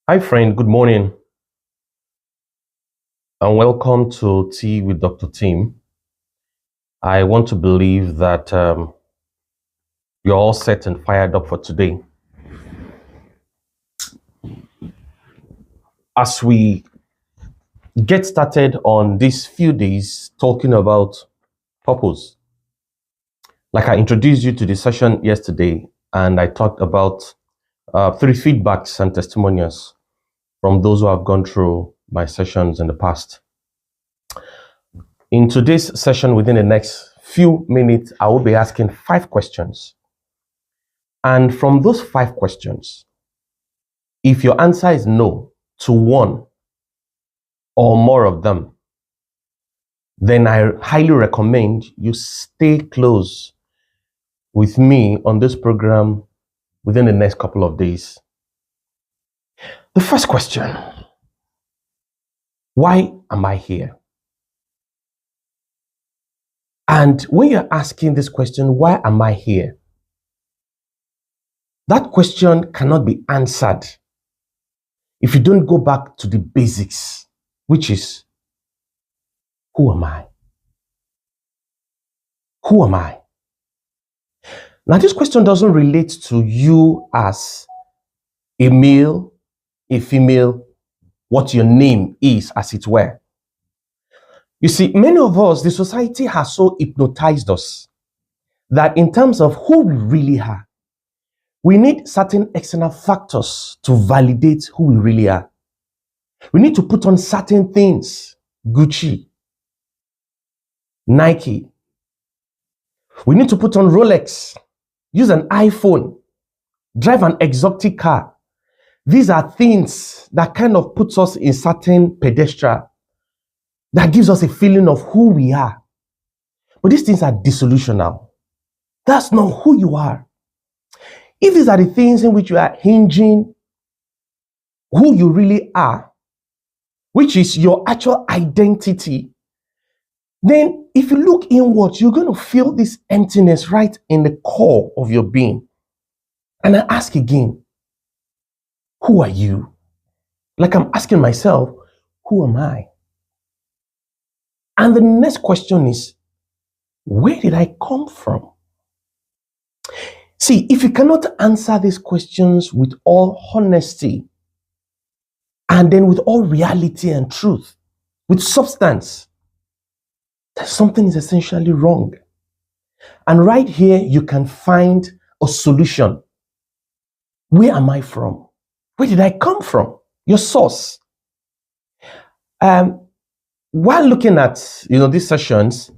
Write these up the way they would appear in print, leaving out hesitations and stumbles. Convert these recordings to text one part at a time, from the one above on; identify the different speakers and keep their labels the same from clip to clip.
Speaker 1: Hi, friend. Good morning, and welcome to Tea with Dr. Tim. I want to believe that you're all set and fired up for today. As we get started on these few days talking about purpose, like I introduced you to the session yesterday, and I talked about three feedbacks and testimonials from those who have gone through my sessions in the past. In today's session, within the next few minutes, I will be asking 5 questions. And from those 5 questions, if your answer is no to one or more of them, then I highly recommend you stay close with me on this program within the next couple of days. The first question: why am I here? And when you're asking this question, why am I here? That question cannot be answered if you don't go back to the basics, which is, who am I? Who am I? Now, this question doesn't relate to you as a male, a female, what your name is, as it were. You see, many of us, the society has so hypnotized us that in terms of who we really are, we need certain external factors to validate who we really are. We need to put on certain things, Gucci, Nike. We need to put on Rolex, use an iPhone, drive an exotic car. These are things that kind of puts us in certain pedestal, that gives us a feeling of who we are. But these things are disillusional. That's not who you are. If these are the things in which you are hinging who you really are, which is your actual identity, then if you look inward, you're going to feel this emptiness right in the core of your being. And I ask again, who are you? Like I'm asking myself, who am I? And the next question is, where did I come from? See, if you cannot answer these questions with all honesty, and then with all reality and truth, with substance, that something is essentially wrong. And right here, you can find a solution. Where am I from? Where did I come from? Your source. While looking at these sessions,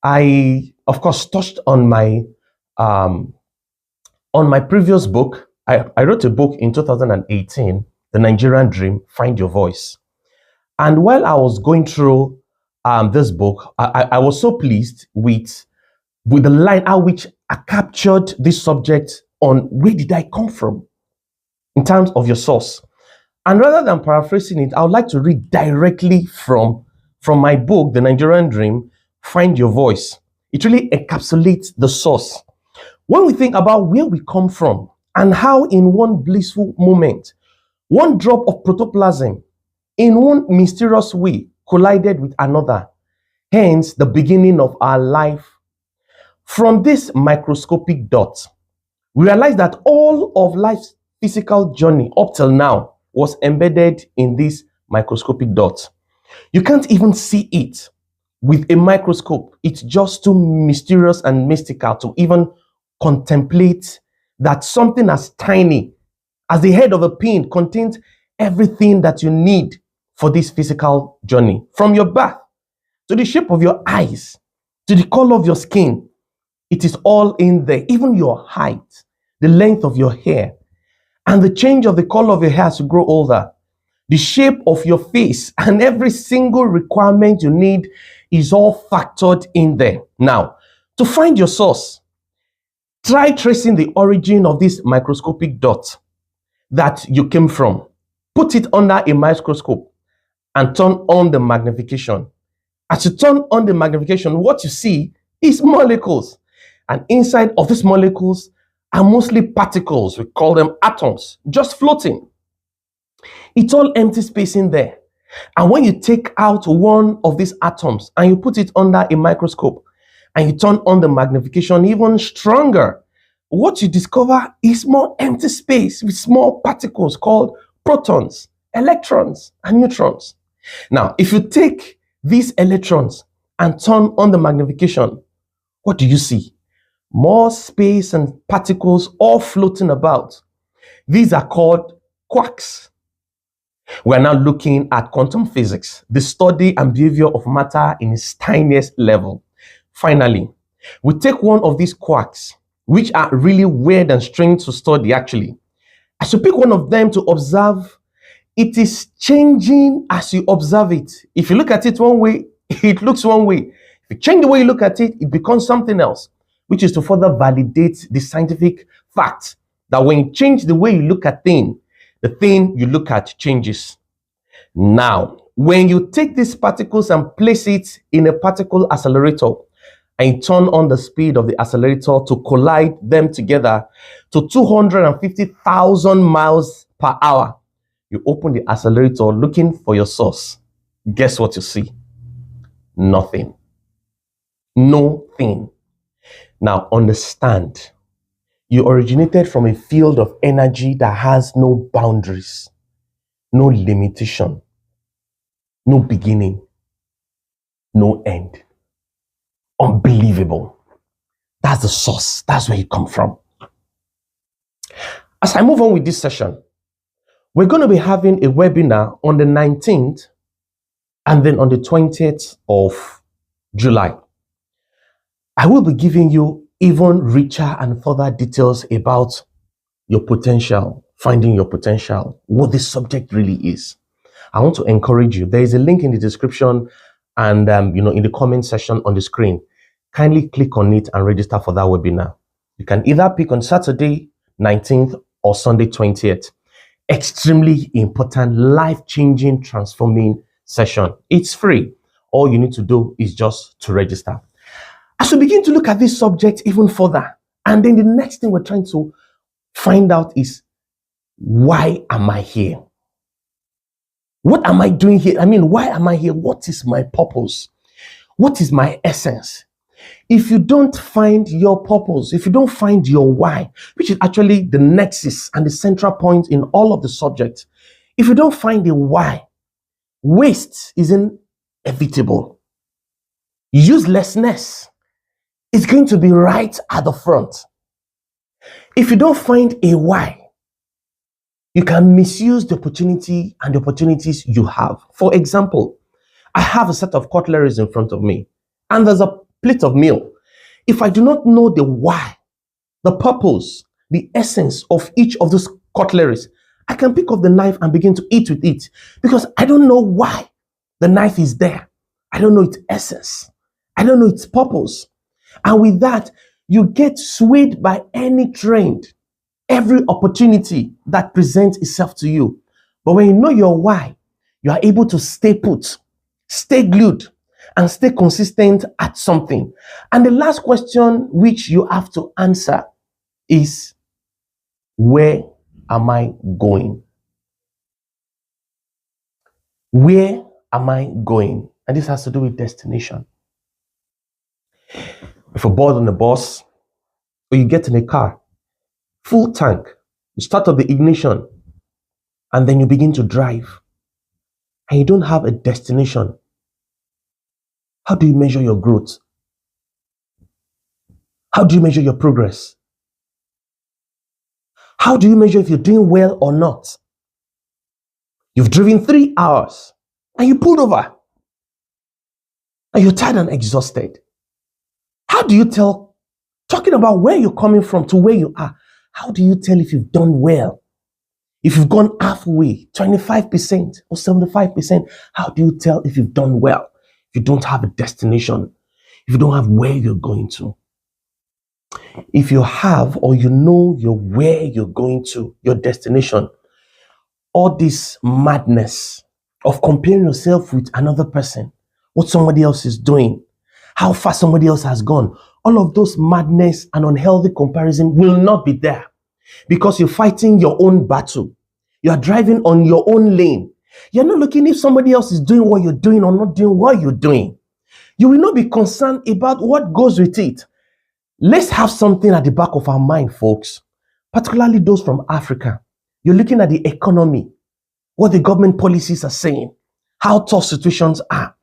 Speaker 1: I of course touched on my previous book. I wrote a book in 2018, The Nigerian Dream, Find Your Voice. And while I was going through this book, I was so pleased with the line at which I captured this subject on where did I come from in terms of your source. And rather than paraphrasing it, I would like to read directly from my book, The Nigerian Dream, Find Your Voice. It really encapsulates the source. When we think about where we come from and how in one blissful moment, one drop of protoplasm in one mysterious way collided with another, hence the beginning of our life. From this microscopic dot, we realize that all of life's physical journey up till now was embedded in this microscopic dot. You can't even see it with a microscope. It's just too mysterious and mystical to even contemplate that something as tiny as the head of a pin contains everything that you need for this physical journey. From your birth to the shape of your eyes, to the color of your skin, it is all in there. Even your height, the length of your hair, and the change of the color of your hair as you grow older, the shape of your face, and every single requirement you need is all factored in there. Now, to find your source, try tracing the origin of this microscopic dot that you came from. Put it under a microscope and turn on the magnification. As you turn on the magnification, what you see is molecules. And inside of these molecules are mostly particles. We call them atoms, just floating. It's all empty space in there. And when you take out one of these atoms and you put it under a microscope and you turn on the magnification even stronger, what you discover is more empty space with small particles called protons, electrons, and neutrons. Now, if you take these electrons and turn on the magnification, what do you see? More space and particles all floating about. These are called quarks. We're now looking at quantum physics, the study and behavior of matter in its tiniest level. Finally, we take one of these quarks, which are really weird and strange to study actually. I should pick one of them to observe. It is changing as you observe it. If you look at it one way, it looks one way. If you change the way you look at it, it becomes something else, which is to further validate the scientific fact that when you change the way you look at things, the thing you look at changes. Now, when you take these particles and place it in a particle accelerator and turn on the speed of the accelerator to collide them together to 250,000 miles per hour, you open the accelerator looking for your source. Guess what you see? Nothing. Nothing. Now, understand. You originated from a field of energy that has no boundaries, no limitation, no beginning, no end. Unbelievable. That's the source. That's where you come from. As I move on with this session, we're going to be having a webinar on the 19th and then on the 20th of July. I will be giving you even richer and further details about your potential, finding your potential, what this subject really is. I want to encourage you. There is a link in the description and in the comment section on the screen. Kindly click on it and register for that webinar. You can either pick on Saturday 19th or Sunday 20th. Extremely important, life-changing, transforming session. It's free. All you need to do is just to register. As we begin to look at this subject even further, and then the next thing we're trying to find out is, why am I here? What am I doing here? Why am I here? What is my purpose? What is my essence? If you don't find your purpose, if you don't find your why, which is actually the nexus and the central point in all of the subjects, if you don't find a why, waste is inevitable. Uselessness is going to be right at the front. If you don't find a why, you can misuse the opportunity and the opportunities you have. For example, I have a set of cutleries in front of me, and there's a plate of meal. If I do not know the why, the purpose, the essence of each of those cutleries, I can pick up the knife and begin to eat with it because I don't know why the knife is there. I don't know its essence. I don't know its purpose. And with that, you get swayed by any trend, every opportunity that presents itself to you. But when you know your why, you are able to stay put, stay glued, and stay consistent at something. And the last question which you have to answer is, where am I going? Where am I going? And this has to do with destination. If you're bored on the bus, or you get in a car, full tank, you start up the ignition, and then you begin to drive, and you don't have a destination, how do you measure your growth? How do you measure your progress? How do you measure if you're doing well or not? You've driven 3 hours, and you pulled over, and you're tired and exhausted. How do you tell, talking about where you're coming from to where you are, how do you tell if you've done well? If you've gone halfway, 25% or 75%, how do you tell if you've done well? If you don't have a destination, if you don't have where you're going to. If you have, or you know where you're going to, your destination, all this madness of comparing yourself with another person, what somebody else is doing, how far somebody else has gone, all of those madness and unhealthy comparison will not be there because you're fighting your own battle. You are driving on your own lane. You're not looking if somebody else is doing what you're doing or not doing what you're doing. You will not be concerned about what goes with it. Let's have something at the back of our mind, folks, particularly those from Africa. You're looking at the economy, what the government policies are saying, how tough situations are.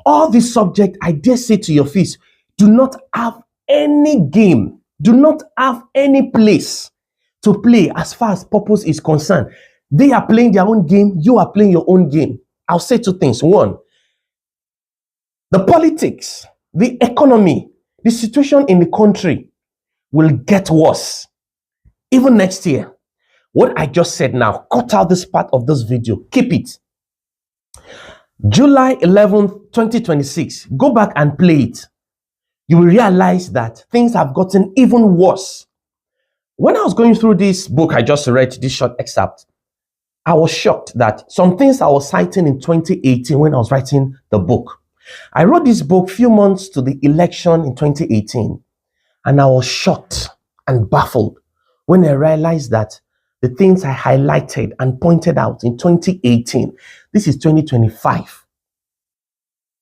Speaker 1: All these subjects, I dare say to your face, do not have any game, do not have any place to play as far as purpose is concerned. They are playing their own game, you are playing your own game. I'll say two things. One, the politics, the economy, the situation in the country will get worse. Even next year. What I just said now, cut out this part of this video. Keep it. July 11th, 2026. Go back and play it. You will realize that things have gotten even worse. When I was going through this book I just read, this short excerpt, I was shocked that some things I was citing in 2018 when I was writing the book. I wrote this book a few months to the election in 2018, and I was shocked and baffled when I realized that the things I highlighted and pointed out in 2018, this is 2025.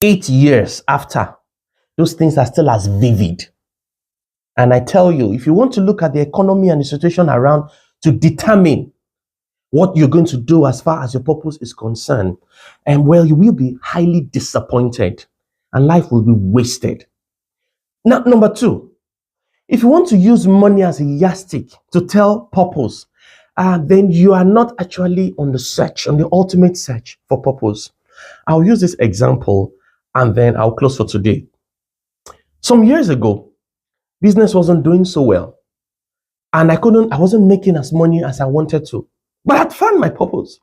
Speaker 1: 8 years after, those things are still as vivid. And I tell you, if you want to look at the economy and the situation around to determine what you're going to do as far as your purpose is concerned, and well, you will be highly disappointed and life will be wasted. Now, number two, if you want to use money as a yardstick to tell purpose, then you are not actually on the search, on the ultimate search for purpose. I'll use this example and then I'll close for today. Some years ago, business wasn't doing so well, and I wasn't making as money as I wanted to. But I'd found my purpose.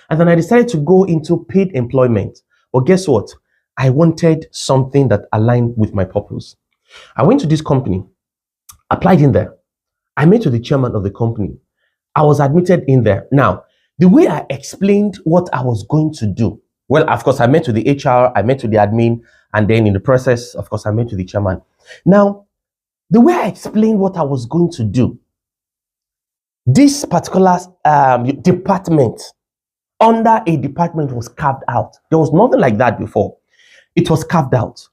Speaker 1: And then I decided to go into paid employment. But guess what? I wanted something that aligned with my purpose. I went to this company, applied in there. I met with the chairman of the company. I was admitted in there. Now, the way I explained what I was going to do, well, of course, I met with the HR, I met with the admin, and then in the process, of course, I met with the chairman. Now, the way I explained what I was going to do, this particular department, under a department was carved out. There was nothing like that before. It was carved out.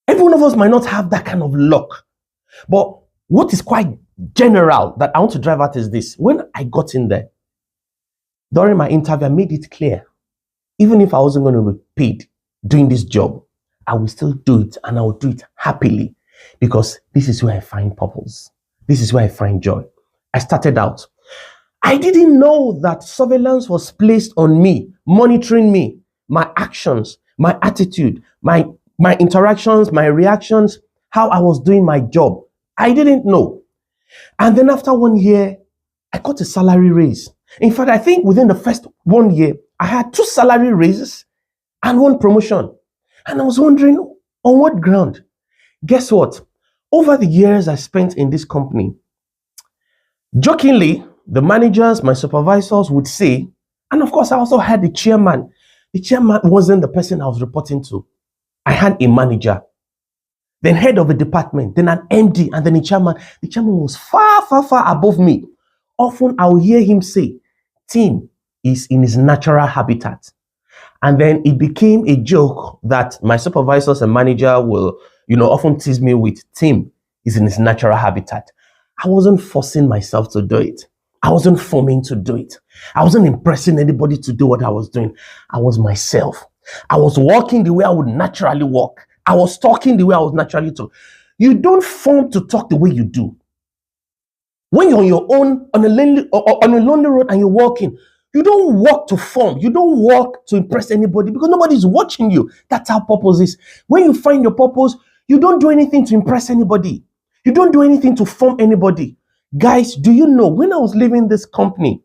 Speaker 1: Every one of us might not have that kind of luck. But what is quite general that I want to drive at is this. When I got in there, during my interview, I made it clear, even if I wasn't going to be paid doing this job, I will still do it, and I will do it happily, because this is where I find purpose. This is where I find joy. I started out. I didn't know that surveillance was placed on me, monitoring me, my actions, my attitude, my interactions, my reactions, how I was doing my job. I didn't know. And then after 1 year, I got a salary raise. In fact, I think within the first 1 year, I had 2 salary raises and 1 promotion. And I was wondering, on what ground? Guess what? Over the years I spent in this company, jokingly, the managers, my supervisors would say, and of course I also had the chairman. The chairman wasn't the person I was reporting to. I had a manager, then head of a department, then an MD, and then a chairman. The chairman was far, far, far above me. Often I will hear him say, Tim is in his natural habitat. And then it became a joke that my supervisors and manager will, often tease me with, Tim is in his natural habitat. I wasn't forcing myself to do it. I wasn't forming to do it. I wasn't impressing anybody to do what I was doing. I was myself. I was walking the way I would naturally walk. I was talking the way I was naturally talk. You don't form to talk the way you do. When you're on your own, on a lonely road and you're walking, you don't walk to form. You don't walk to impress anybody because nobody's watching you. That's how purpose is. When you find your purpose, you don't do anything to impress anybody. You don't do anything to form anybody. Guys, do you know, when I was leaving this company,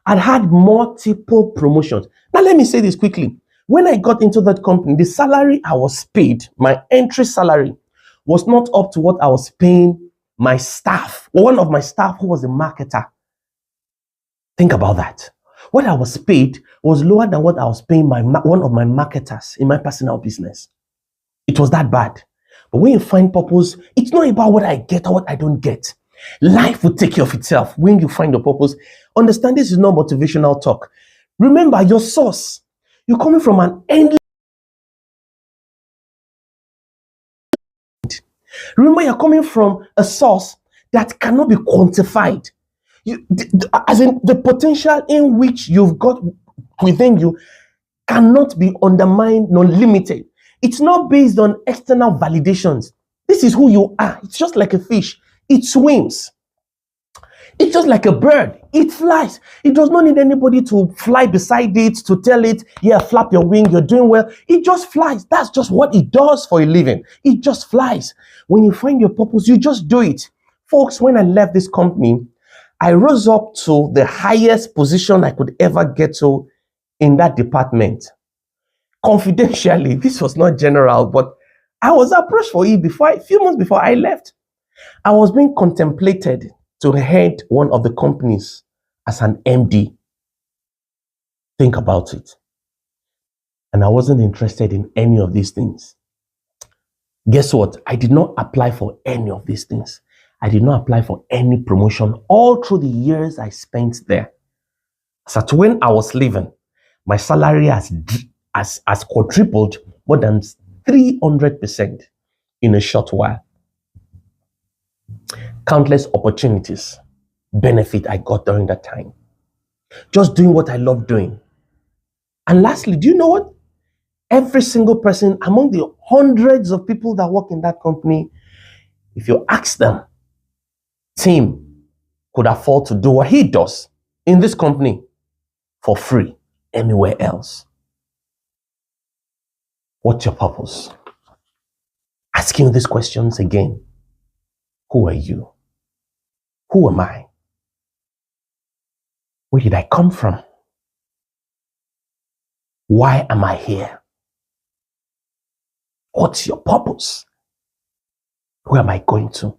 Speaker 1: I'd had multiple promotions. Now, let me say this quickly. When I got into that company, the salary I was paid, my entry salary, was not up to what I was paying my staff, or one of my staff who was a marketer. Think about that. What I was paid was lower than what I was paying one of my marketers in my personal business. It was that bad. But when you find purpose, it's not about what I get or what I don't get. Life will take care of itself when you find your purpose. Understand, this is not motivational talk. Remember your source. You're coming from an endless. Remember, you're coming from a source that cannot be quantified. As in the potential in which you've got within you cannot be undermined nor limited. It's not based on external validations. This is who you are. It's just like a fish. It swims. It's just like a bird. It flies. It does not need anybody to fly beside it to tell it, yeah, flap your wing, you're doing well. It just flies. That's just what it does for a living. It just flies. When you find your purpose, you just do it. Folks, when I left this company, I rose up to the highest position I could ever get to in that department. Confidentially, this was not general, but I was approached for it a few months before I left. I was being contemplated to head one of the companies as an MD. Think about it. And I wasn't interested in any of these things. Guess what? I did not apply for any of these things. I did not apply for any promotion all through the years I spent there. So when I was leaving, my salary has quadrupled more than 300% in a short while. Countless opportunities, benefit I got during that time. Just doing what I love doing. And lastly, do you know what? Every single person among the hundreds of people that work in that company, if you ask them, Tim could afford to do what he does in this company for free anywhere else. What's your purpose? Asking these questions again. Who are you? Who am I? Where did I come from? Why am I here? What's your purpose? Where am I going to?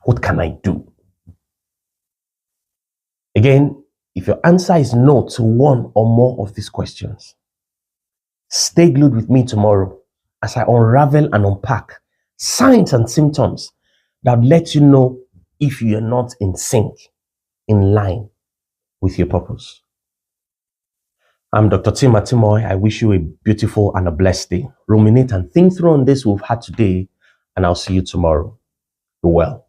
Speaker 1: What can I do? Again, if your answer is no to one or more of these questions, stay glued with me tomorrow as I unravel and unpack signs and symptoms that let you know if you are not in sync, in line with your purpose. I'm Dr. Tim Atimoe. I wish you a beautiful and a blessed day. Ruminate and think through on this we've had today, and I'll see you tomorrow. Be well.